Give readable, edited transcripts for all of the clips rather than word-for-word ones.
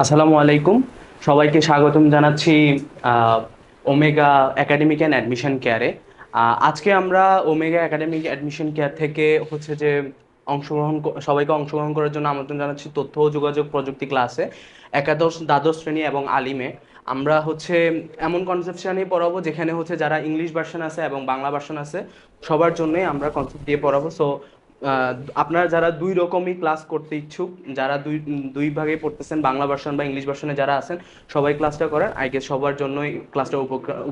আসসালামু আলাইকুম। সবাইকে স্বাগতম জানাচ্ছি আহ, ওমেগা একাডেমিক অ্যান্ড অ্যাডমিশন কেয়ারে। আজকে আমরা ওমেগা একাডেমিক অ্যাডমিশন কেয়ার থেকে হচ্ছে যে সবাইকে অংশগ্রহণ করার জন্য আমন্ত্রণ জানাচ্ছি তথ্য ও যোগাযোগ প্রযুক্তি ক্লাসে একাদশ দ্বাদশ শ্রেণী এবং আলিমে। আমরা হচ্ছে এমন কনসেপ্ট নিয়ে পড়াবো যেখানে হচ্ছে যারা ইংলিশ ভার্সন আছে এবং বাংলা ভার্সন আছে সবার জন্যই আমরা কনসেপ্ট দিয়ে পড়াবো। সো আহ, আপনারা যারা দুই রকমই ক্লাস করতে ইচ্ছুক, যারা দুই দুই ভাগে পড়তেছেন, বাংলা ভার্সন বা ইংলিশ ভার্সনে যারা আছেন, সবাই ক্লাসটা করেন। আই গেস সবার জন্যই ক্লাসটা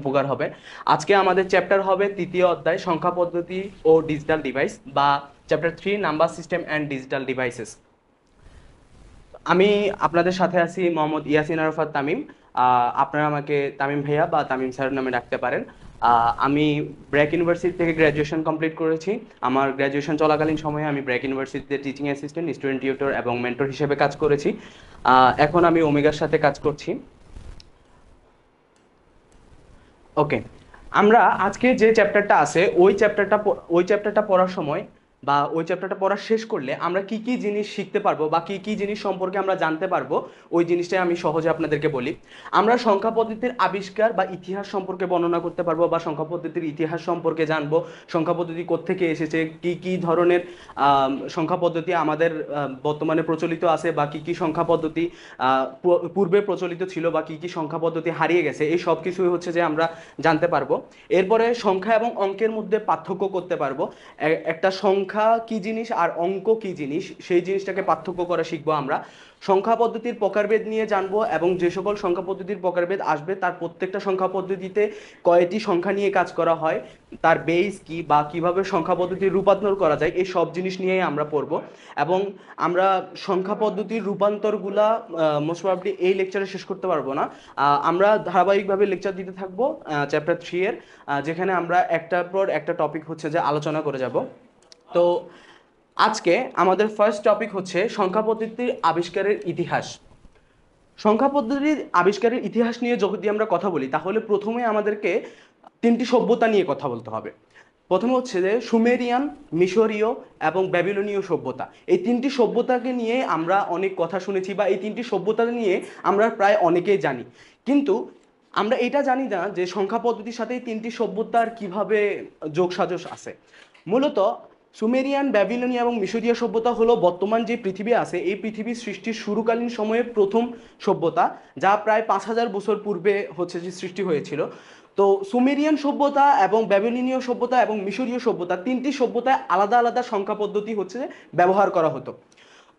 উপকার হবে। আজকে আমাদের চ্যাপ্টার হবে তৃতীয় অধ্যায় সংখ্যা পদ্ধতি ও ডিজিটাল ডিভাইস, বা chapter 3 number system and digital devices. আমি আপনাদের সাথে আছি মোহাম্মদ ইয়াসিন আরাফাত তামিম। আপনারা আমাকে তামিম ভাইয়া বা তামিম স্যার নামে ডাকতে পারেন। আমি ব্র্যাক ইউনিভার্সিটি থেকে গ্র্যাজুয়েশন কমপ্লিট করেছি। আমার গ্র্যাজুয়েশন চলাকালীন সময়ে আমি ব্র্যাক ইউনিভার্সিটিতে টিচিং অ্যাসিস্ট্যান্ট, স্টুডেন্ট টিউটর এবং মেন্টর হিসেবে কাজ করেছি। এখন আমি ওমেগার সাথে কাজ করছি। ওকে, আমরা আজকে যে চ্যাপ্টারটা আছে ওই চ্যাপ্টারটা পড়ার সময় বা ওই চ্যাপ্টারটা পড়া শেষ করলে আমরা কি কি জিনিস শিখতে পারবো বা কি কি জিনিস সম্পর্কে আমরা জানতে পারবো, ওই জিনিসটাই আমি সহজে আপনাদেরকে বলি। আমরা সংখ্যা পদ্ধতির আবিষ্কার বা ইতিহাস সম্পর্কে বর্ণনা করতে পারবো, বা সংখ্যা পদ্ধতির ইতিহাস সম্পর্কে জানবো। সংখ্যা পদ্ধতি কোত্থেকে এসেছে, কি কি ধরনের সংখ্যা পদ্ধতি আমাদের বর্তমানে প্রচলিত আছে, বা কি কি সংখ্যা পদ্ধতি পূর্বে প্রচলিত ছিল, বা কি কি সংখ্যা পদ্ধতি হারিয়ে গেছে, এই সব কিছুই হচ্ছে যে আমরা জানতে পারবো। এরপরে সংখ্যা এবং অঙ্কের মধ্যে পার্থক্য করতে পারবো। একটা সংখ্যা কি জিনিস আর অঙ্ক কি জিনিস, সেই জিনিসটাকে পার্থক্য করা শিখবো আমরা। সংখ্যা পদ্ধতির প্রকারভেদ নিয়ে জানবো, এবং যে সকল সংখ্যা পদ্ধতির প্রকারভেদ আসবে তার প্রত্যেকটা সংখ্যা পদ্ধতিতে কয়টি সংখ্যা নিয়ে কাজ করা হয়, তার বেস কি, বা কিভাবে সংখ্যা পদ্ধতির রূপান্তর করা যায়, এই সব জিনিস নিয়েই আমরা পড়বো। এবং আমরা সংখ্যা পদ্ধতির রূপান্তরগুলা মোস্ট প্রবাবলি এই লেকচারে শেষ করতে পারবো না। আমরা ধারাবাহিকভাবে লেকচার দিতে থাকবো চ্যাপ্টার 3 এর, যেখানে আমরা একটার পর একটা টপিক হচ্ছে যে আলোচনা করে যাব। তো আজকে আমাদের ফার্স্ট টপিক হচ্ছে সংখ্যা পদ্ধতির আবিষ্কারের ইতিহাস। সংখ্যা পদ্ধতির আবিষ্কারের ইতিহাস নিয়ে যদি আমরা কথা বলি, তাহলে প্রথমে আমাদেরকে তিনটি সভ্যতা নিয়ে কথা বলতে হবে। প্রথমে হচ্ছে যে সুমেরিয়ান, মিশরীয় এবং ব্যাবিলনীয় সভ্যতা। এই তিনটি সভ্যতাকে নিয়ে আমরা অনেক কথা শুনেছি, বা এই তিনটি সভ্যতা নিয়ে আমরা প্রায় অনেকেই জানি। কিন্তু আমরা এটা জানি না যে সংখ্যা পদ্ধতির সাথে এই তিনটি সভ্যতার কিভাবে যোগসাজশ আছে। মূলত সুমেরিয়ান, ব্যাবিলনীয় এবং মিশরীয় সভ্যতা হলো বর্তমান যে পৃথিবী আছে এই পৃথিবীর সৃষ্টির শুরুকালীন সময়ে প্রথম সভ্যতা, যা প্রায় 5,000 বছর পূর্বে হচ্ছে যে সৃষ্টি হয়েছিল। তো সুমেরিয়ান সভ্যতা এবং ব্যাবিলনীয় সভ্যতা এবং মিশরীয় সভ্যতা, তিনটি সভ্যতায় আলাদা আলাদা সংখ্যা পদ্ধতি হচ্ছে যে ব্যবহার করা হতো।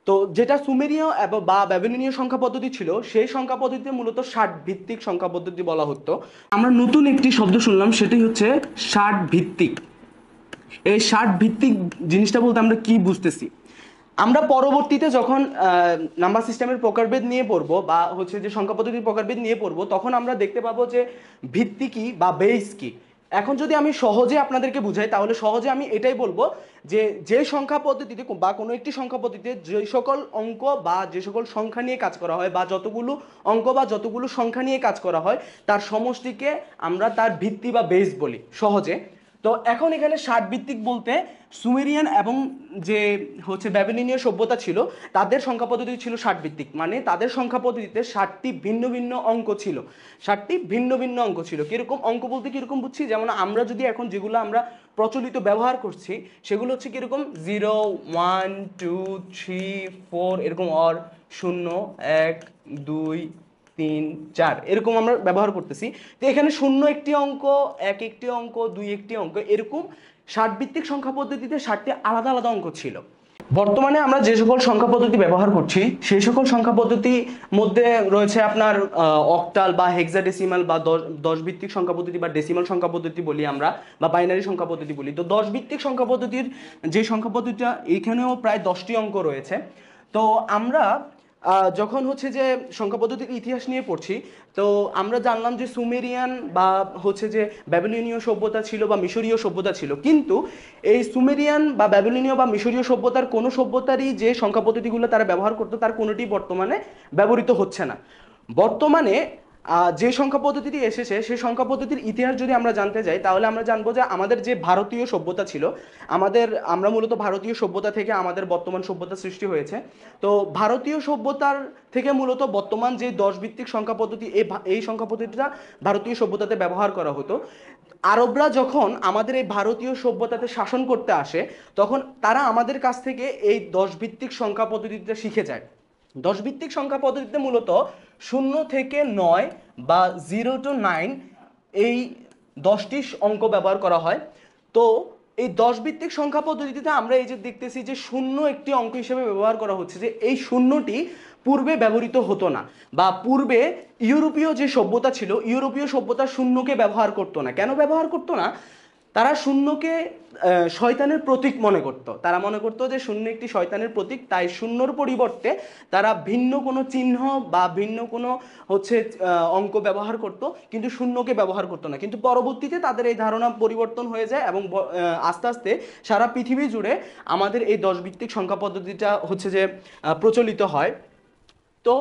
তো যেটা সুমেরীয় এবং বা ব্যাবিলনীয় সংখ্যা পদ্ধতি ছিল, সেই সংখ্যা পদ্ধতিতে মূলত ষাট ভিত্তিক সংখ্যা পদ্ধতি বলা হতো। আমরা নতুন একটি শব্দ শুনলাম, সেটি হচ্ছে ষাট ভিত্তিক। এই ষাট ভিত্তিক জিনিসটা বলতে আমরা কি বুঝতেছি? আমরা পরবর্তীতে যখন নাম্বার সিস্টেমের প্রকারভেদ নিয়ে পড়বো, বা হচ্ছে যে সংখ্যা পদ্ধতির প্রকারভেদ নিয়ে পড়বো, তখন আমরা দেখতে পাবো যে ভিত্তি কি বা বেস কি। এখন যদি আমি সহজে আপনাদেরকে বুঝাই, তাহলে সহজে আমি এটাই বলবো যে যে সংখ্যা পদ্ধতিতে বা কোনো একটি সংখ্যা পদ্ধতিতে যে সকল অঙ্ক বা যে সকল সংখ্যা নিয়ে কাজ করা হয়, বা যতগুলো অঙ্ক বা যতগুলো সংখ্যা নিয়ে কাজ করা হয়, তার সমষ্টিকে আমরা তার ভিত্তি বা বেস বলি সহজে। তো এখন এখানে ষাট ভিত্তিক বলতে সুমেরিয়ান এবং যে হচ্ছে ব্যাবিলনীয় সভ্যতা ছিল, তাদের সংখ্যা পদ্ধতি ছিল ষাট ভিত্তিক। মানে তাদের সংখ্যা পদ্ধতিতে ষাটটি ভিন্ন ভিন্ন অঙ্ক ছিল। ষাটটি ভিন্ন ভিন্ন অঙ্ক ছিল। কিরকম অঙ্ক বলতে কিরকম বুঝছি, যেমন আমরা যদি এখন যেগুলো আমরা প্রচলিত ব্যবহার করছি, সেগুলো হচ্ছে কিরকম 0, 1, 2, 3, 4, এরকম অর, 0, 1, 2, 3, 4 এরকম আমরা ব্যবহার করতেছি। তো এখানে শূন্য একটি অঙ্ক, এক একটি অঙ্ক, দুই একটি অঙ্ক, এরকম ষাট ভিত্তিক সংখ্যা পদ্ধতিতে ষাটটি আলাদা আলাদা অঙ্ক ছিল। বর্তমানে আমরা যে সকল সংখ্যা পদ্ধতি ব্যবহার করছি, সেই সকল সংখ্যা পদ্ধতি মধ্যে রয়েছে আপনার অক্টাল বা হেক্সাডেসিমাল, বা দশ ভিত্তিক সংখ্যা পদ্ধতি বা ডেসিমাল সংখ্যা পদ্ধতি বলি আমরা, বা বাইনারি সংখ্যা পদ্ধতি বলি। তো 10 ভিত্তিক সংখ্যা পদ্ধতির যে সংখ্যা পদ্ধতিটা, এইখানেও প্রায় 10টি অঙ্ক রয়েছে। তো আমরা যখন হচ্ছে যে সংখ্যা পদ্ধতির ইতিহাস নিয়ে পড়ছি, তো আমরা জানলাম যে সুমেরিয়ান বা হচ্ছে যে ব্যাবিলনীয় সভ্যতা ছিল বা মিশরীয় সভ্যতা ছিল। কিন্তু এই সুমেরিয়ান বা ব্যাবিলনীয় বা মিশরীয় সভ্যতার কোনো সভ্যতারই যে সংখ্যা পদ্ধতিগুলো তারা ব্যবহার করতো, তার কোনোটি বর্তমানে ব্যবহৃত হচ্ছে না। বর্তমানে যে সংখ্যা পদ্ধতিটি এসেছে সেই সংখ্যা পদ্ধতির ইতিহাস যদি আমরা জানতে যাই তাহলে আমরা জানবো যে আমাদের যে ভারতীয় সভ্যতা ছিল, আমরা মূলত ভারতীয় সভ্যতা থেকে আমাদের বর্তমান সভ্যতা সৃষ্টি হয়েছে। তো ভারতীয় সভ্যতার থেকে মূলত বর্তমান যে 10 ভিত্তিক সংখ্যা পদ্ধতি, এই সংখ্যা পদ্ধতিটা ভারতীয় সভ্যতাতে ব্যবহার করা হতো। আরবরা যখন আমাদের এই ভারতীয় সভ্যতাতে শাসন করতে আসে তখন তারা আমাদের কাছ থেকে এই 10 ভিত্তিক সংখ্যা পদ্ধতিটা শিখে যায়। 10 ভিত্তিক সংখ্যা পদ্ধতিতে মূলত 0 থেকে 9 বা 0 to 9 এই 10টি অঙ্ক ব্যবহার করা হয়। তো এই 10 ভিত্তিক সংখ্যা পদ্ধতিতে আমরা এই যে দেখতেছি যে শূন্য একটি অঙ্ক হিসেবে ব্যবহার করা হচ্ছে, যে এই শূন্যটি পূর্বে ব্যবহৃত হতো না, বা পূর্বে ইউরোপীয় যে সভ্যতা ছিল ইউরোপীয় সভ্যতা শূন্যকে ব্যবহার করতো না। কেন ব্যবহার করতো না? তারা শূন্যকে শয়তানের প্রতীক মনে করত। তারা মনে করতো যে শূন্য একটি শয়তানের প্রতীক, তাই শূন্যর পরিবর্তে তারা ভিন্ন কোনো চিহ্ন বা ভিন্ন কোনো অঙ্ক ব্যবহার করত, কিন্তু শূন্যকে ব্যবহার করতো না। কিন্তু পরবর্তীতে তাদের এই ধারণা পরিবর্তন হয়ে যায় এবং আস্তে আস্তে সারা পৃথিবী জুড়ে আমাদের এই 10 ভিত্তিক সংখ্যা পদ্ধতিটা প্রচলিত হয়। তো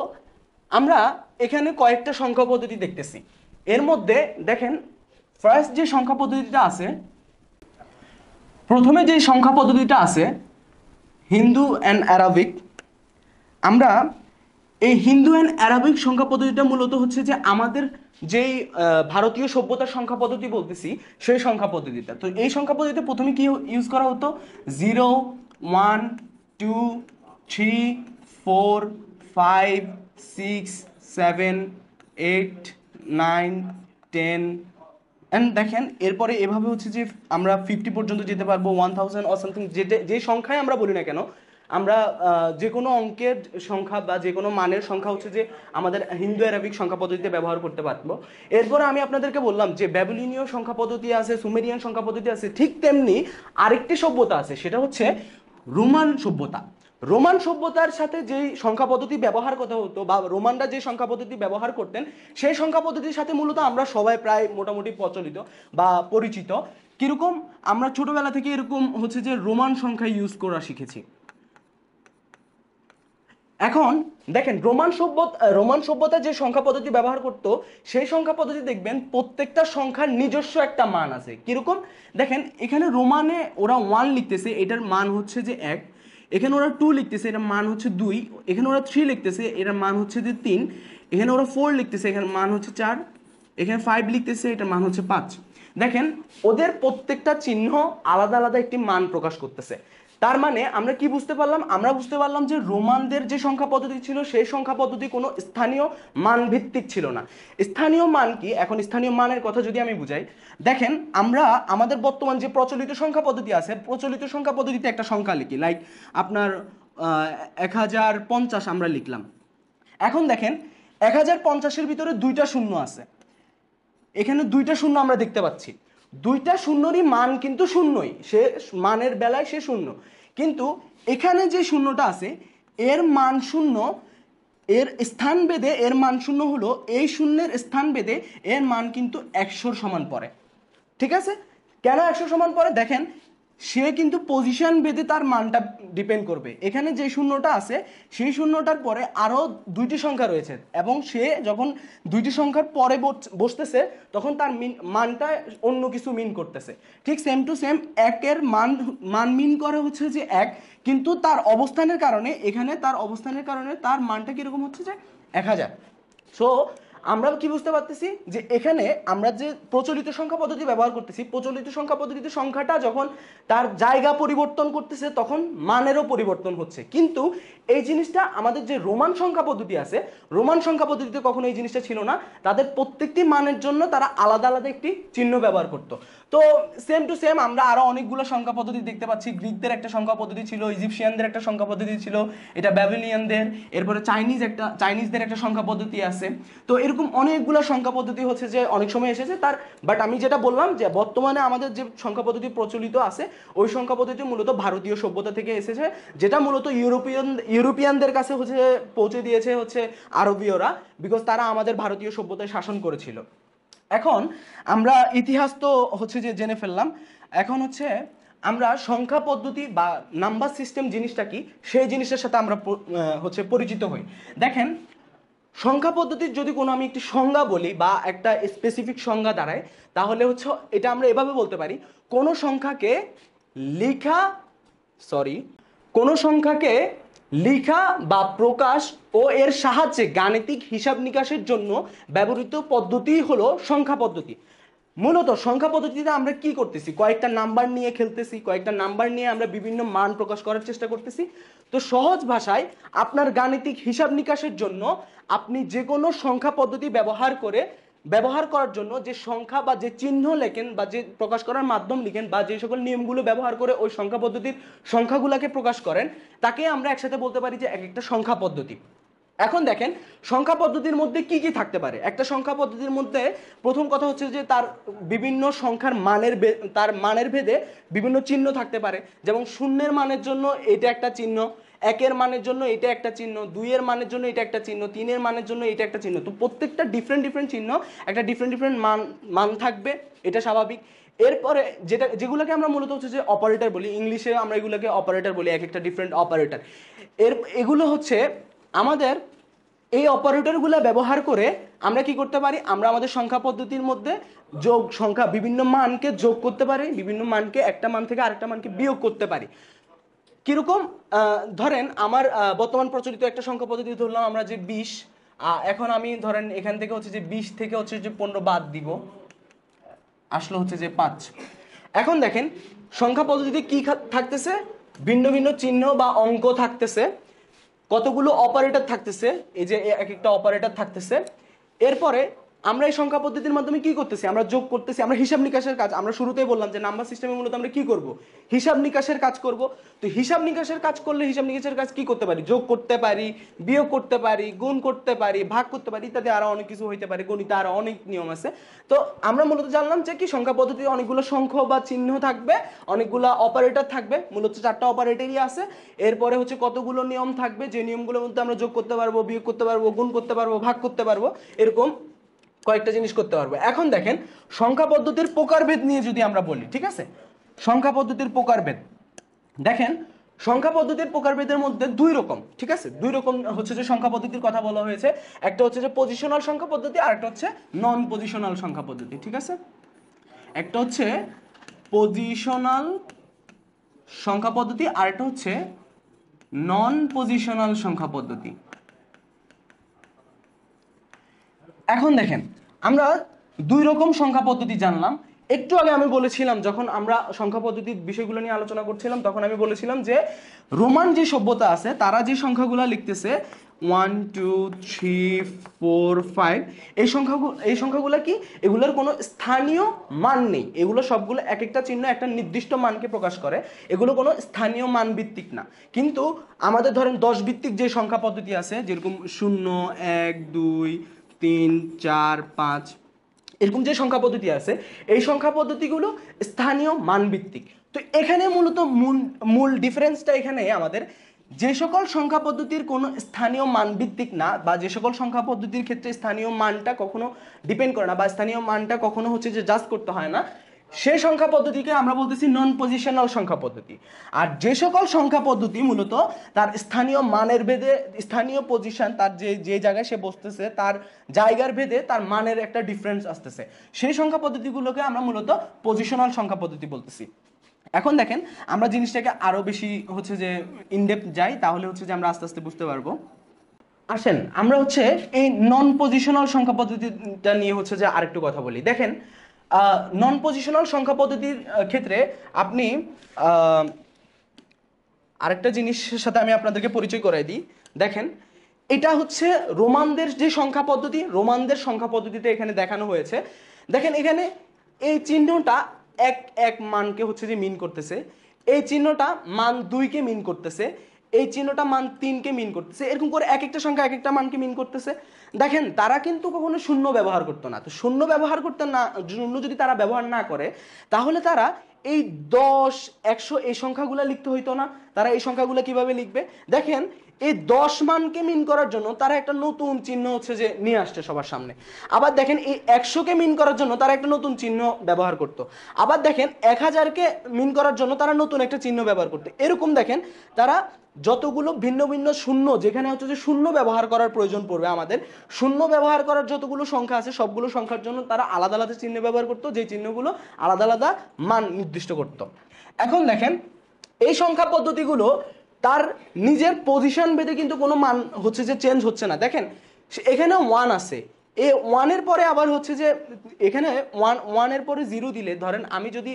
আমরা এখানে কয়েকটা সংখ্যা পদ্ধতি দেখতেছি। এর মধ্যে দেখেন, ফার্স্ট যে সংখ্যা পদ্ধতিটা আছে, প্রথমে যে সংখ্যা পদ্ধতিটা আছে হিন্দু অ্যান্ড অ্যারাবিক। আমরা এই হিন্দু অ্যান্ড অ্যারাবিক সংখ্যা পদ্ধতিটা মূলত হচ্ছে যে আমাদের যেই ভারতীয় সভ্যতার সংখ্যা পদ্ধতি বলতেছি সেই সংখ্যা পদ্ধতিটা। তো এই সংখ্যা পদ্ধতিতে প্রথমে কি ইউজ করা হতো? 0 1 2 3 4 5 6 7 8 9 10 অ্যান্ড দেখেন এরপরে এভাবে যে আমরা 50 পর্যন্ত যেতে পারবো, 1000 অর সামথিং, যে সংখ্যায় আমরা বলি না কেন, আমরা যে কোনো অঙ্কের সংখ্যা বা যে কোনো মানের সংখ্যা যে আমাদের হিন্দু অ্যারাবিক সংখ্যা পদ্ধতিতে ব্যবহার করতে পারবো। এরপরে আমি আপনাদেরকে বললাম যে ব্যাবিলনীয় সংখ্যা পদ্ধতি আছে, সুমেরিয়ান সংখ্যা পদ্ধতি আছে, ঠিক তেমনি আরেকটি সভ্যতা আছে, সেটা হচ্ছে রোমান সভ্যতা। রোমান সভ্যতার সাথে যেই সংখ্যা পদ্ধতি ব্যবহার করতে হতো বা রোমানরা যে সংখ্যা পদ্ধতি ব্যবহার করতেন সেই সংখ্যা পদ্ধতির সাথে মূলত আমরা সবাই প্রায় মোটামুটি প্রচলিত বা পরিচিত। কিরকম? আমরা ছোটবেলা থেকে এরকম যে রোমান সংখ্যা ইউজ করা শিখেছি। এখন দেখেন রোমান সভ্যতা যে সংখ্যা পদ্ধতি ব্যবহার করতো সেই সংখ্যা পদ্ধতি দেখবেন প্রত্যেকটা সংখ্যার নিজস্ব একটা মান আছে। কিরকম? দেখেন এখানে রোমানে ওরা 1 লিখতেছে, এটার মান হচ্ছে যে 1। এখানে ওরা 2 লিখতেছে, এটার মান হচ্ছে 2। এখানে ওরা 3 লিখতেছে, এটার মান হচ্ছে যে 3। এখানে ওরা 4 লিখতেছে, এখানে মান হচ্ছে 4। এখানে 5 লিখতেছে, এটার মান হচ্ছে 5। দেখেন ওদের প্রত্যেকটা চিহ্ন আলাদা আলাদা একটি মান প্রকাশ করতেছে। তার মানে আমরা কি বুঝতে পারলাম? আমরা বুঝতে পারলাম যে রোমানদের যে সংখ্যা পদ্ধতি ছিল সেই সংখ্যা পদ্ধতি কোনো স্থানীয় মান ভিত্তিক ছিল না। স্থানীয় মান কি? এখন স্থানীয় মানের কথা যদি আমি বুঝাই, দেখেন আমরা আমাদের বর্তমান যে প্রচলিত সংখ্যা পদ্ধতি আছে, প্রচলিত সংখ্যা পদ্ধতিতে একটা সংখ্যা লিখি, লাইক আপনার 1050 আমরা লিখলাম। এখন দেখেন 1050-এর ভিতরে 2টা শূন্য আছে, এখানে 2টা শূন্য আমরা দেখতে পাচ্ছি। 2টা শূন্যরই মান কিন্তু শূন্যই, সে মানের বেলায় সে শূন্য, কিন্তু এখানে যে শূন্যটা আছে এর মান শূন্য, এর স্থান ভেদে এর মান শূন্য হলো, এই শূন্যের স্থান ভেদে এর মান কিন্তু 100-র সমান পড়ে। ঠিক আছে? কেন 100 সমান পড়ে? দেখেন সে কিন্তু পজিশন ভেদে তার মানটা ডিপেন্ড করবে। এখানে যে শূন্যটা আছে সেই শূন্যটার পরে আরও 2টি সংখ্যা রয়েছে এবং সে যখন 2টি সংখ্যার পরে বসতেছে তখন তার মানটা অন্য কিছু মিন করতেছে। ঠিক সেম টু সেম 1-এর মান মিন করে যে 1, কিন্তু তার অবস্থানের কারণে এখানে তার মানটা কীরকম হচ্ছে যে 1000। সো আমরা কি বুঝতে পারতেছি যে এখানে আমরা যে প্রচলিত সংখ্যা পদ্ধতি ব্যবহার করতেছি, প্রচলিত সংখ্যা পদ্ধতিতে সংখ্যাটা যখন তার জায়গা পরিবর্তন করতেছে তখন মানেরও পরিবর্তন হচ্ছে। কিন্তু এই জিনিসটা আমাদের যে রোমান সংখ্যা পদ্ধতি আছে, রোমান সংখ্যা পদ্ধতিতে কখনো এই জিনিসটা ছিল না। তাদের প্রত্যেকটি মানের জন্য তারা আলাদা আলাদা একটি চিহ্ন ব্যবহার করত। তো সেম টু সেম আমরা আরো অনেকগুলো সংখ্যা পদ্ধতি দেখতে পাচ্ছি। গ্রিকদের একটা সংখ্যা পদ্ধতি ছিল, ইজিপশিয়ানদের একটা সংখ্যা পদ্ধতি ছিল, এটা ব্যাবিলিয়ানদের, এরপরে চাইনিজদের একটা সংখ্যা পদ্ধতি আছে। তো এরকম অনেকগুলো সংখ্যা পদ্ধতি যে অনেক সময় এসেছে বাট আমি যেটা বললাম যে বর্তমানে আমাদের যে সংখ্যা পদ্ধতি প্রচলিত আছে ওই সংখ্যা পদ্ধতি মূলত ভারতীয় সভ্যতা থেকে এসেছে, যেটা মূলত ইউরোপিয়ানদের কাছে পৌঁছে দিয়েছে আরবীয়রা, বিকজ তারা আমাদের ভারতীয় সভ্যতায় শাসন করেছিল। এখন আমরা ইতিহাস তো যে জেনে ফেললাম, এখন আমরা সংখ্যা পদ্ধতি বা নাম্বার সিস্টেম জিনিসটা কি সেই জিনিসটার সাথে আমরা পরিচিত হই। দেখেন সংখ্যা পদ্ধতির যদি কোনো আমি একটি সংজ্ঞা বলি বা একটা স্পেসিফিক সংজ্ঞা দাঁড়ায়, তাহলে হচ্ছে এটা আমরা এভাবে বলতে পারি, কোনো সংখ্যাকে লেখা সরি কোনো সংখ্যাকে লেখা বা প্রকাশ ও এর সাহায্যে গাণিতিক হিসাব নিকাশের জন্য ব্যবহৃত পদ্ধতি হলো সংখ্যা পদ্ধতি। মূলত সংখ্যা পদ্ধতিতে আমরা কি করতেছি, কয়েকটা নাম্বার নিয়ে খেলতেছি, কয়েকটা নাম্বার নিয়ে আমরা বিভিন্ন মান প্রকাশ করার চেষ্টা করতেছি। তো সহজ ভাষায় আপনার গাণিতিক হিসাব নিকাশের জন্য আপনি যে কোনো সংখ্যা পদ্ধতি ব্যবহার করার জন্য যে সংখ্যা বা যে চিহ্ন লেখেন বা যে প্রকাশ করার মাধ্যম লিখেন বা যে সকল নিয়মগুলো ব্যবহার করে ওই সংখ্যা পদ্ধতির সংখ্যাগুলোকে প্রকাশ করেন, তাকে আমরা একসাথে বলতে পারি যে এক একটা সংখ্যা পদ্ধতি। এখন দেখেন সংখ্যা পদ্ধতির মধ্যে কি কি থাকতে পারে। একটা সংখ্যা পদ্ধতির মধ্যে প্রথম কথা হচ্ছে যে তার বিভিন্ন সংখ্যার তার মানের ভেদে বিভিন্ন চিহ্ন থাকতে পারে। যেমন শূন্যের মানের জন্য এটা একটা চিহ্ন, একের মানের জন্য এটা একটা চিহ্ন, দুইয়ের মানের জন্য এটা একটা চিহ্ন, তিনের মানের জন্য এটা একটা চিহ্ন। তো প্রত্যেকটা ডিফারেন্ট চিহ্ন একটা ডিফারেন্ট মান থাকবে, এটা স্বাভাবিক। এরপরে যেগুলোকে আমরা মূলত হচ্ছে যে অপারেটর বলি, ইংলিশে আমরা এগুলোকে অপারেটর বলি, এক একটা ডিফারেন্ট অপারেটর। এগুলো হচ্ছে আমাদের এই অপারেটরগুলো ব্যবহার করে আমরা কি করতে পারি, আমরা আমাদের সংখ্যা পদ্ধতির মধ্যে বিভিন্ন মানকে যোগ করতে পারি, বিভিন্ন মানকে একটা মান থেকে আরেকটা মানকে বিয়োগ করতে পারি। কিরকম, ধরেন আমার বর্তমান প্রচলিত একটা সংখ্যা পদ্ধতি ধরলাম আমরা যে 20। এখন আমি ধরেন এখান থেকে হচ্ছে যে 20 থেকে হচ্ছে যে 15 বাদ দিব, আসলে হচ্ছে যে 5। এখন দেখেন সংখ্যা পদ্ধতিতে কি থাকতেছে, ভিন্ন ভিন্ন চিহ্ন বা অঙ্ক থাকতেছে, কতগুলো অপারেটর থাকতেছে, এই যে এক একটা অপারেটর থাকতেছে। এরপরে আমরা এই সংখ্যা পদ্ধতির মাধ্যমে কি করতেছি, আমরা যোগ করতেছি, আমরা হিসাব নিকাশের কাজ। আমরা শুরুতেই বললাম যে নাম্বার সিস্টেমে মূলত আমরা কি করব, হিসাব নিকাশের কাজ করব। তো হিসাব নিকাশের কাজ করলে হিসাব নিকাশের কাজ কি করতে পারি, যোগ করতে পারি, বিয়োগ করতে পারি, গুণ করতে পারি, ভাগ করতে পারি, ইত্যাদি আরো অনেক কিছু হইতে পারে, গণিতে আরো অনেক নিয়ম আছে। তো আমরা মূলত জানলাম যে কি সংখ্যা পদ্ধতিতে অনেকগুলো সংখ্যা বা চিহ্ন থাকবে, অনেকগুলো অপারেটর থাকবে, মূলত 4টা অপারেটরই আছে। এরপরে হচ্ছে কতগুলো নিয়ম থাকবে, যে নিয়মগুলোর মধ্যে আমরা যোগ করতে পারবো, বিয়োগ করতে পারবো, গুণ করতে পারবো, ভাগ করতে পারবো, এরকম কয়েকটা জিনিস করতে পারবো। এখন দেখেন সংখ্যা পদ্ধতির প্রকারভেদ নিয়ে যদি আমরা বলি, ঠিক আছে, সংখ্যা পদ্ধতির প্রকারভেদ দেখেন, সংখ্যা পদ্ধতির প্রকারভেদের মধ্যে দুই রকম, ঠিক আছে, দুই রকম হচ্ছে যে সংখ্যা পদ্ধতির কথা বলা হয়েছে। একটা হচ্ছে যে পজিশনাল সংখ্যা পদ্ধতি, আর একটা হচ্ছে নন পজিশনাল সংখ্যা পদ্ধতি, ঠিক আছে। একটা হচ্ছে পজিশনাল সংখ্যা পদ্ধতি, আর একটা হচ্ছে নন পজিশনাল সংখ্যা পদ্ধতি। এখন দেখেন আমরা দুই রকম সংখ্যা পদ্ধতি জানলাম। একটু আগে আমি বলেছিলাম, যখন আমরা সংখ্যা পদ্ধতির বিষয়গুলো নিয়ে আলোচনা করছিলাম, তখন আমি বলেছিলাম যে রোমান যে সভ্যতা আছে তারা যে সংখ্যাগুলো লিখতেছে 1 2 3 4 5, এই সংখ্যাগুলো কি, এগুলোর কোনো স্থানীয় মান নেই, এগুলো সবগুলো এক একটা চিহ্ন একটা নির্দিষ্ট মানকে প্রকাশ করে, এগুলো কোনো স্থানীয় মান ভিত্তিক না। কিন্তু আমাদের ধরেন 10 ভিত্তিক যে সংখ্যা পদ্ধতি আছে, যেরকম 0 1 2 3 4 5, এরকম যে সংখ্যা পদ্ধতি আছে, এই সংখ্যা পদ্ধতিগুলো স্থানীয় মানভিত্তিক। তো এখানে মূলত মূল ডিফারেন্সটা এখানে আমাদের, যে সকল সংখ্যা পদ্ধতির কোনো স্থানীয় মানভিত্তিক না, বা যে সকল সংখ্যা পদ্ধতির ক্ষেত্রে স্থানীয় মানটা কখনো ডিপেন্ড করে না, বা স্থানীয় মানটা কখনো হচ্ছে যে জাজ করতে হয় না, সেই সংখ্যা পদ্ধতিকে আমরা বলতেছি নন পজিশনাল সংখ্যা পদ্ধতি। আর যে সকল সংখ্যা পদ্ধতি মূলত তার স্থানীয় মানের ভেদে, স্থানীয় পজিশন, তার যে যে জায়গায় সে বসতেছে তার জায়গার ভেদে তার মানের একটা ডিফারেন্স আসতেছে, সেই সংখ্যা পদ্ধতিগুলোকে আমরা মূলত পজিশনাল সংখ্যা পদ্ধতি বলতেছি। এখন দেখেন আমরা জিনিসটাকে আরো বেশি হচ্ছে যে ইনডেপথ যাই, তাহলে হচ্ছে যে আমরা আস্তে আস্তে বুঝতে পারবো। আসেন আমরা হচ্ছে এই নন পজিশনাল সংখ্যা পদ্ধতিটা নিয়ে হচ্ছে যে আরেকটু কথা বলি। দেখেন নন পজিশনাল সংখ্যা পদ্ধতির ক্ষেত্রে আপনি আরেকটা জিনিসের সাথে আমি আপনাদেরকে পরিচয় করাই দিই। দেখেন এটা হচ্ছে রোমানদের যে সংখ্যা পদ্ধতি, রোমানদের সংখ্যা পদ্ধতিতে এখানে দেখানো হয়েছে। দেখেন এখানে এই চিহ্নটা এক এক মানকে হচ্ছে যে মিন করতেছে, এই চিহ্নটা মান 2কে মিন করতেছে, এই চিহ্নটা মান 3কে মিন করতেছে, এরকম করে এক একটা সংখ্যা এক একটা মানকে মিন করতেছে। দেখেন তারা কিন্তু কখনো শূন্য ব্যবহার করতো না। তো শূন্য ব্যবহার করতে না, শূন্য যদি তারা ব্যবহার না করে, তাহলে তারা এই 10 100 এই সংখ্যাগুলো লিখতে হইতো না। তারা এই সংখ্যাগুলো কিভাবে লিখবে, দেখেন এই 10 মানকে মিন করার জন্য তারা একটা নতুন চিহ্ন হচ্ছে যে নিয়ে আসছে সবার সামনে। আবার দেখেন এই 100কে মিন করার জন্য তারা একটা নতুন চিহ্ন ব্যবহার করতো। আবার দেখেন 1000কে মিন করার জন্য তারা নতুন একটা চিহ্ন ব্যবহার করতো। এরকম দেখেন তারা যতগুলো ভিন্ন ভিন্ন শূন্য, যেখানে হচ্ছে যে শূন্য ব্যবহার করার প্রয়োজন পড়বে আমাদের, শূন্য ব্যবহার করার যতগুলো সংখ্যা আছে সবগুলো সংখ্যার জন্য তারা আলাদা আলাদা চিহ্ন ব্যবহার করতো, যে চিহ্নগুলো আলাদা আলাদা মান নির্দিষ্ট করত। এখন দেখেন এই সংখ্যা পদ্ধতিগুলো তার নিজের পজিশন ভেদে কিন্তু কোনো মান হচ্ছে যে চেঞ্জ হচ্ছে না। দেখেন এখানে 1 আছে, এই 1-এর পরে আবার হচ্ছে যে এখানে 1-এর পরে 0 দিলে, ধরেন আমি যদি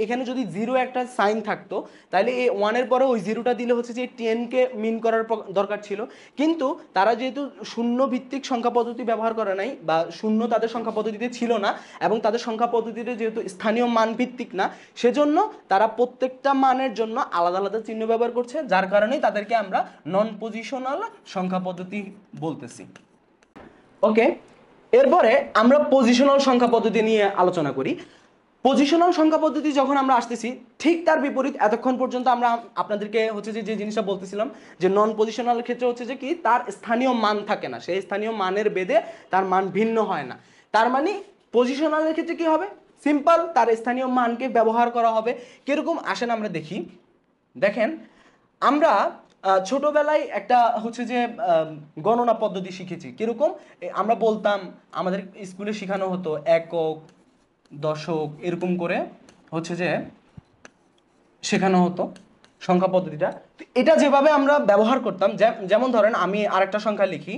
এখানে যদি 0 একটা সাইন থাকতো, তাহলে এই 1-এর পরে ওই 0টা দিলে হচ্ছে যে 10কে মিন করার দরকার ছিল। কিন্তু তারা যেহেতু শূন্য ভিত্তিক সংখ্যা পদ্ধতি ব্যবহার করে নাই, বা শূন্য তাদের সংখ্যা পদ্ধতিতে ছিল না, এবং তাদের সংখ্যা পদ্ধতিতে যেহেতু স্থানীয় মান ভিত্তিক না, সেজন্য তারা প্রত্যেকটা মানের জন্য আলাদা আলাদা চিহ্ন ব্যবহার করছে, যার কারণেই তাদেরকে আমরা নন পজিশনাল সংখ্যা পদ্ধতি বলতেছি। ওকে, এরপরে আমরা পজিশনাল সংখ্যা পদ্ধতি নিয়ে আলোচনা করি। পজিশনাল সংখ্যা পদ্ধতি যখন আমরা আসতেছি, ঠিক তার বিপরীত এতক্ষণ পর্যন্ত আমরা আপনাদেরকে হচ্ছে যে জিনিসটা বলতেছিলাম যে নন পজিশনাল ক্ষেত্রে হচ্ছে যে কি, তার স্থানীয় মান থাকে না, সেই স্থানীয় মানের বেদে তার মান ভিন্ন হয় না। তার মানে পজিশনালের ক্ষেত্রে কি হবে, সিম্পল তার স্থানীয় মানকে ব্যবহার করা হবে। কিরকম আসেন আমরা দেখি। দেখেন আমরা ছোটবেলায় একটা হচ্ছে যে গণনা পদ্ধতি শিখেছি। কিরকম, আমরা বলতাম, আমাদের স্কুলে শেখানো হতো একক, দশক, এরকম করে হচ্ছে যে শেখানো হতো সংখ্যা পদ্ধতিটা। এটা যেভাবে আমরা ব্যবহার করতাম, যেমন ধরেন আমি আরেকটা সংখ্যা লিখি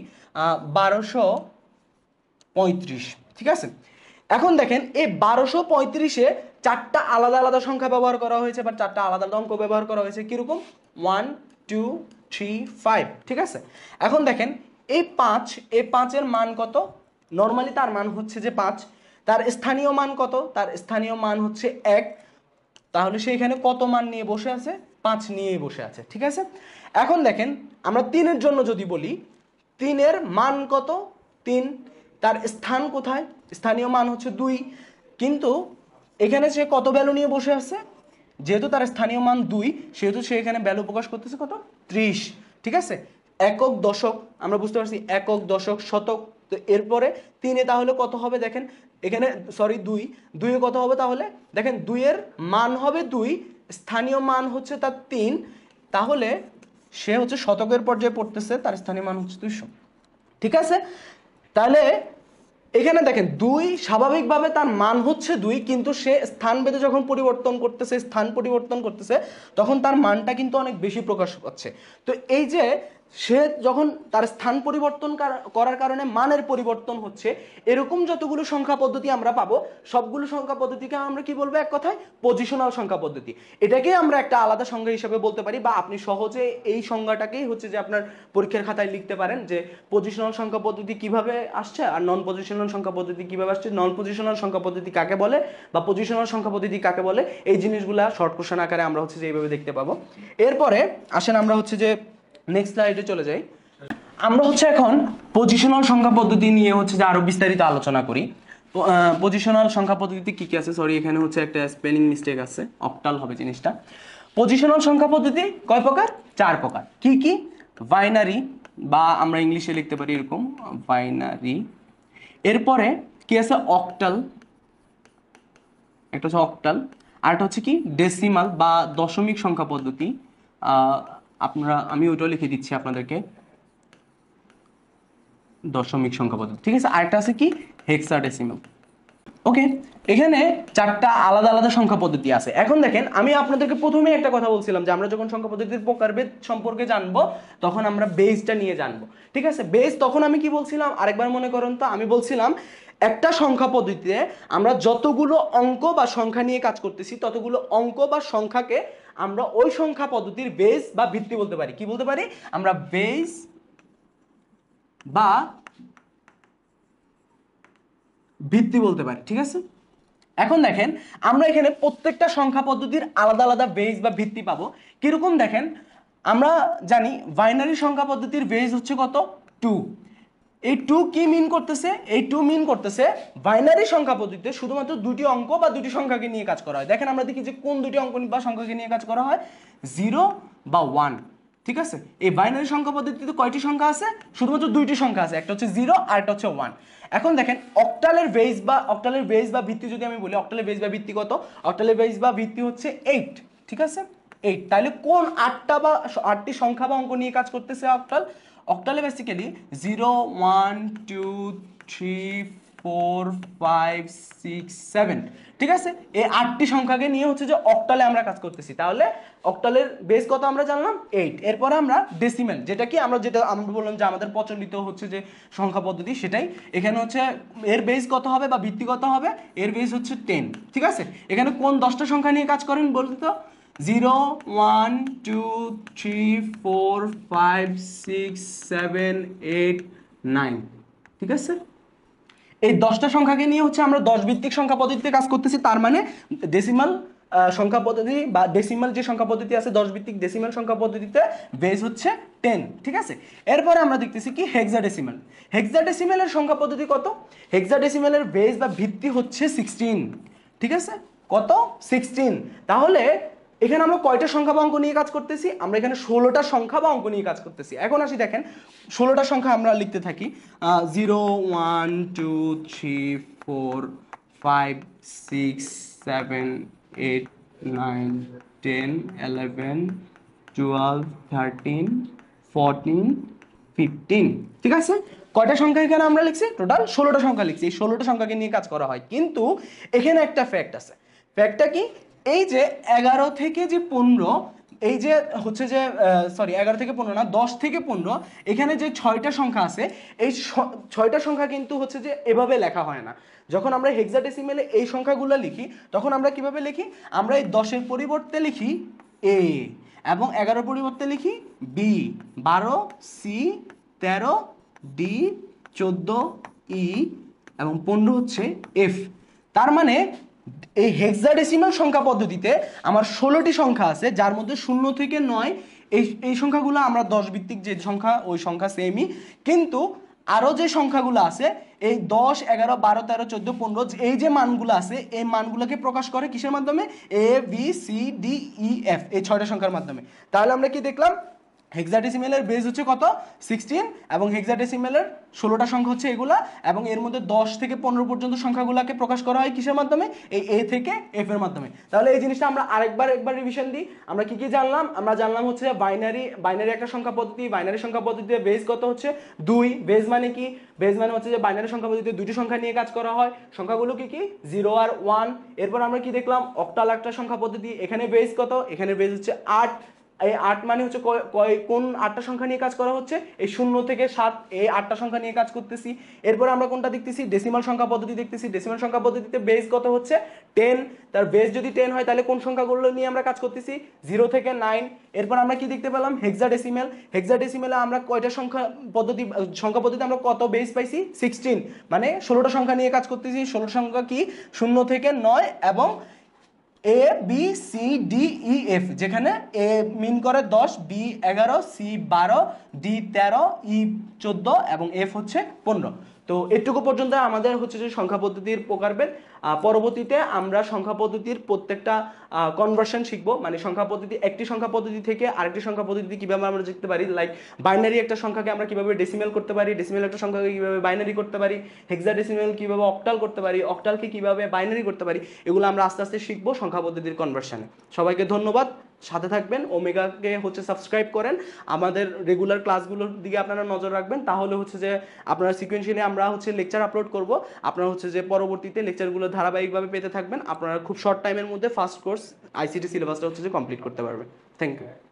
1235, ঠিক আছে। এখন দেখেন এই 1235-এ 4টা আলাদা আলাদা সংখ্যা ব্যবহার করা হয়েছে, বা 4টা আলাদা আলাদা অঙ্ক ব্যবহার করা হয়েছে। কিরকম, 1 2 3 5, ঠিক আছে। এখন দেখেন এই 5-এর মান কত, নর্মালি তার মান হচ্ছে যে 5। তার স্থানীয় মান কত, তার স্থানীয় মান হচ্ছে 1। তাহলে সে এখানে কত মান নিয়ে বসে আছে, 5 নিয়ে বসে আছে, ঠিক আছে। এখন দেখেন আমরা 3-এর জন্য যদি বলি, 3-এর মান কত, 3। তার স্থান কোথায়, স্থানীয় মান হচ্ছে 2। কিন্তু এখানে সে কত ভ্যালু নিয়ে বসে আছে, যেহেতু তার স্থানীয় মান 2, সেহেতু সে এখানে ভ্যালু প্রকাশ করতেছে কত, 30, ঠিক আছে। একক, দশক আমরা বুঝতে পারছি, একক, দশক, শতক। তো এরপরে 3-এ তাহলে কত হবে, দেখেন এখানে সরি 2-এ কত হবে, তাহলে দেখেন 2-এর মান হবে 2, স্থানীয় মান হচ্ছে তার 3। তাহলে সে হচ্ছে শতকের পর্যায়ে পড়তেছে, তার স্থানীয় মান হচ্ছে 200, ঠিক আছে। তাহলে এখানে দেখেন 2 স্বাভাবিকভাবে তার মান হচ্ছে 2, কিন্তু সে স্থান ভেদে যখন স্থান পরিবর্তন করতেছে, তখন তার মানটা কিন্তু অনেক বেশি প্রকাশ পাচ্ছে। তো এই যে সে যখন তার স্থান পরিবর্তন করার কারণে মানের পরিবর্তন হচ্ছে, এরকম যতগুলো সংখ্যা পদ্ধতি আমরা পাবো, সবগুলো সংখ্যা পদ্ধতিকে আমরা কি বলবো, এক কথায় পজিশনাল সংখ্যা পদ্ধতি। এটাকে আমরা একটা আলাদা সংজ্ঞা হিসেবে বলতে পারি, বা আপনি সহজে এই সংজ্ঞাটাকেই হচ্ছে যে আপনার পরীক্ষার খাতায় লিখতে পারেন, যে পজিশনাল সংখ্যা পদ্ধতি কিভাবে আসছে আর নন পজিশনাল সংখ্যা পদ্ধতি কিভাবে আসছে, নন পজিশনাল সংখ্যা পদ্ধতি কাকে বলে বা পজিশনাল সংখ্যা পদ্ধতি কাকে বলে, এই জিনিসগুলা শর্ট কোশ্চেন আকারে আমরা হচ্ছে যে এইভাবে দেখতে পাবো। এরপরে আসেন আমরা হচ্ছে যে নেক্সট স্লাইডে চলে যাই। আমরা হচ্ছে এখন পজিশনাল সংখ্যা পদ্ধতি নিয়ে হচ্ছে যে আরো বিস্তারিত আলোচনা করি। পজিশনাল সংখ্যা পদ্ধতিতে কি কি আছে, সরি এখানে হচ্ছে একটা স্পেলিং মিস্টেক আছে, অক্টাল হবে জিনিসটা। পজিশনাল সংখ্যা পদ্ধতি কয় প্রকার, 4 প্রকার। কি কি, বাইনারি, বা আমরা ইংলিশে লিখতে পারি এরকম বাইনারি। এরপরে কি আছে, অক্টাল, একটা হচ্ছে অক্টাল, আর একটা হচ্ছে কি ডেসিমাল বা দশমিক সংখ্যা পদ্ধতি। আমি ওইটাও লিখে দিচ্ছি আপনাদেরকে, দশমিক সংখ্যা পদ্ধতি, ঠিক আছে। আরেকটা আছে কি হেক্সাডেসিমাল। ওকে, এখানে 4টা আলাদা আলাদা সংখ্যা পদ্ধতি আছে। এখন দেখেন আমি আপনাদেরকে প্রথমে একটা কথা বলছিলাম যে আমরা যখন সংখ্যা পদ্ধতির প্রকারভেদ সম্পর্কে জানবো, তখন আমরা বেসটা নিয়ে জানবো, ঠিক আছে। বেস, তখন আমি কি বলছিলাম আরেকবার মনে করুন তো, আমি বলছিলাম একটা সংখ্যা পদ্ধতিতে আমরা যতগুলো অঙ্ক বা সংখ্যা নিয়ে কাজ করতেছি, ততগুলো অঙ্ক বা সংখ্যাকে আমরা ওই সংখ্যা পদ্ধতির বেস বা ভিত্তি বলতে পারি। কি বলতে পারি আমরা, বেস বা ভিত্তি বলতে পারি, ঠিক আছে। এখন দেখেন আমরা এখানে প্রত্যেকটা সংখ্যা পদ্ধতির আলাদা আলাদা বেস বা ভিত্তি পাবো। কিরকম দেখেন, আমরা জানি বাইনারি সংখ্যা পদ্ধতির বেস হচ্ছে কত, 2। এই 2 কি মিন করতেছে, এই 2 মিন করতেছে বাইনারি সংখ্যা পদ্ধতিতে শুধুমাত্র দুটি অঙ্ক বা দুটি সংখ্যাকে নিয়ে কাজ করা হয়। দেখেন আমরা দেখি যে কোন দুটি অঙ্ক বা সংখ্যাকে নিয়ে কাজ করা হয়, 0 বা 1, ঠিক আছে, এই বাইনারি সংখ্যা পদ্ধতিতে কয়টি সংখ্যা আছে? শুধুমাত্র দুইটি সংখ্যা আছে, একটা হচ্ছে 0 আর একটা হচ্ছে 1। এখন দেখেন অক্টালের বেস বা ভিত্তি যদি আমি বলি, অক্টালের বেস বা ভিত্তি কত? অক্টালের বেস বা ভিত্তি হচ্ছে 8, ঠিক আছে 8। তাহলে কোন আটটি সংখ্যা বা অঙ্ক নিয়ে কাজ করতেছে অক্টাল? অক্টালে বেসিক্যালি 0 1 2 3 4 5 6 7, ঠিক আছে, এই 8টি সংখ্যাকে নিয়ে হচ্ছে যে অক্টালে আমরা কাজ করতেছি। তাহলে অক্টালের বেস কত আমরা জানলাম? 8। এরপরে আমরা ডেসিমেল, যেটা আমরা বললাম যে আমাদের প্রচলিত হচ্ছে যে সংখ্যা পদ্ধতি, সেটাই এখানে হচ্ছে এর বেস কত হবে বা ভিত্তি কত হবে? এর বেস হচ্ছে 10, ঠিক আছে। এখানে কোন 10টা সংখ্যা নিয়ে কাজ করেন বলতে তো? 0 1 2 3 4 5 6 7 8 9, ঠিক আছে। এই 10টা সংখ্যাকে নিয়ে হচ্ছে আমরা 10 ভিত্তিক সংখ্যা পদ্ধতিতে কাজ করতেছি। তার মানে ডেসিমাল সংখ্যা পদ্ধতি বা ডেসিমাল যে সংখ্যা পদ্ধতি আছে 10 ভিত্তিক ডেসিমাল সংখ্যা পদ্ধতিতে বেস হচ্ছে 10, ঠিক আছে। এরপরে আমরা দেখতেছি কি হেক্সাডেসিমাল। হেক্সাডেসিমালের সংখ্যা পদ্ধতি কত? হেক্সাডেসিমালের বেস বা ভিত্তি হচ্ছে 16, ঠিক আছে। কত? 16। তাহলে এখানে আমরা কয়টা সংখ্যা বা অঙ্ক নিয়ে কাজ করতেছি? আমরা এখানে 16টা সংখ্যা বা অঙ্ক নিয়ে কাজ করতেছি। এখন আসি দেখেন 16টা সংখ্যা আমরা লিখতে থাকি 0 1 2 3 4 5 6 7 8 9 10 11 12 13 14 15, ঠিক আছে। কয়টা সংখ্যা এখানে আমরা লিখছি? টোটাল 16টা সংখ্যা লিখছি। এই 16টা সংখ্যাকে নিয়ে কাজ করা হয়, কিন্তু এখানে একটা ফ্যাক্ট আছে। ফ্যাক্টটা কি? এই যে 11 থেকে যে 15, এই যে হচ্ছে যে 11 থেকে 15 না, 10 থেকে 15, এখানে যে 6টা সংখ্যা আছে, এই 6টা সংখ্যা কিন্তু হচ্ছে যে এভাবে লেখা হয় না। যখন আমরা হেক্সাডেসিমেলে এই সংখ্যাগুলো লিখি তখন আমরা কিভাবে লিখি? আমরা এই 10-এর পরিবর্তে লিখি এ, এবং 11-এর পরিবর্তে লিখি বি, 12 সি, 13 ডি, 14 ই এবং 15 হচ্ছে এফ। তার মানে এই হেক্সাডেসিমাল সংখ্যা পদ্ধতিতে আমার 16টি সংখ্যা আছে, যার মধ্যে 0 থেকে 9 এই সংখ্যাগুলো আমরা 10 ভিত্তিক যে সংখ্যা, ওই সংখ্যা সেমই, কিন্তু আরও যে সংখ্যাগুলো আছে এই 10 11 12 13 14 15, এই যে মানগুলো আছে এই মানগুলোকে প্রকাশ করে কিসের মাধ্যমে? A B C D E F, এই 6টা সংখ্যার মাধ্যমে। তাহলে আমরা কি দেখলাম? হেক্সাডেসিমেলের বেস হচ্ছে কত? 16, এবং হেক্সাডেসিমেলের 16টা সংখ্যা হচ্ছে এগুলা, এবং এর মধ্যে 10 থেকে 15 পর্যন্ত সংখ্যাগুলোকে প্রকাশ করা হয় কিসের মাধ্যমে? এই এ থেকে এফ এর মাধ্যমে। তাহলে এই জিনিসটা আমরা একবার রিভিশন দিই। আমরা কি কি জানলাম? আমরা জানলাম হচ্ছে বাইনারি একটা সংখ্যা পদ্ধতি। বাইনারি সংখ্যা পদ্ধতিতে বেস কত হচ্ছে 2। বেস মানে কি? বেস মানে হচ্ছে যে বাইনারি সংখ্যা পদ্ধতিতে দুটি সংখ্যা নিয়ে কাজ করা হয়। সংখ্যাগুলো কি কি? 0 আর 1। এরপর আমরা কি দেখলাম? অক্টাল একটা সংখ্যা পদ্ধতি। এখানে বেস কত? এখানে বেস হচ্ছে 8। এই 8 মানে হচ্ছে কোন 8টা সংখ্যা নিয়ে কাজ করা হচ্ছে? এই 0 থেকে 7, এই 8টা সংখ্যা নিয়ে কাজ করতেছি। এরপর আমরা কোনটা দেখতেছি? ডেসিমাল সংখ্যা পদ্ধতি দেখতেছি। ডেসিমাল সংখ্যা পদ্ধতিতে বেস কত হচ্ছে? 10। তার বেস যদি 10 হয় তাহলে কোন সংখ্যাগুলো নিয়ে আমরা কাজ করতেছি? 0 থেকে 9। এরপর আমরা কি দেখতে পেলাম? হেক্সাডেসিমাল। হেক্সাডেসিমালে আমরা কয়টা সংখ্যা পদ্ধতিতে আমরা কত বেস পাইছি? 16। মানে 16টা সংখ্যা নিয়ে কাজ করতেছি। 16 সংখ্যা কি? 0 থেকে 9 এবং A B C D E F, যেখানে এ মিন করে 10, বি 11, সি 12, ডি 13, ই 14 এবং এফ হচ্ছে 15। তো এটুকু পর্যন্ত আমাদের হচ্ছে যে সংখ্যা পদ্ধতির প্রকারভেদ। পরবর্তীতে আমরা সংখ্যা পদ্ধতির প্রত্যেকটা কনভার্সন শিখবো, মানে একটি সংখ্যা পদ্ধতি থেকে আরেকটি সংখ্যা পদ্ধতি কিভাবে আমরা শিখতে পারি। লাইক বাইনারি একটা সংখ্যাকে আমরা কিভাবে ডেসিমেল করতে পারি, ডেসিমেল একটা সংখ্যাকে কিভাবে বাইনারি করতে পারি, হেক্সাডেসিমেল কিভাবে অক্টাল করতে পারি, অক্টালকে কিভাবে বাইনারি করতে পারি, এগুলো আমরা আস্তে আস্তে শিখবো সংখ্যা পদ্ধতির কনভার্সনে। সবাইকে ধন্যবাদ, সাথে থাকবেন। ওমেগাকে হচ্ছে সাবস্ক্রাইব করেন, আমাদের রেগুলার ক্লাসগুলোর দিকে আপনারা নজর রাখবেন। তাহলে হচ্ছে যে আপনারা সিকোয়েন্সিয়ালি আমরা হচ্ছে লেকচার আপলোড করব, আপনারা হচ্ছে যে পরবর্তীতে লেকচারগুলো ধারাবাহিকভাবে পেতে থাকবেন। আপনারা খুব শর্ট টাইমের মধ্যে ফার্স্ট কোর্স আইসিটি সিলেবাসটা হচ্ছে যে কমপ্লিট করতে পারবেন। Thank you.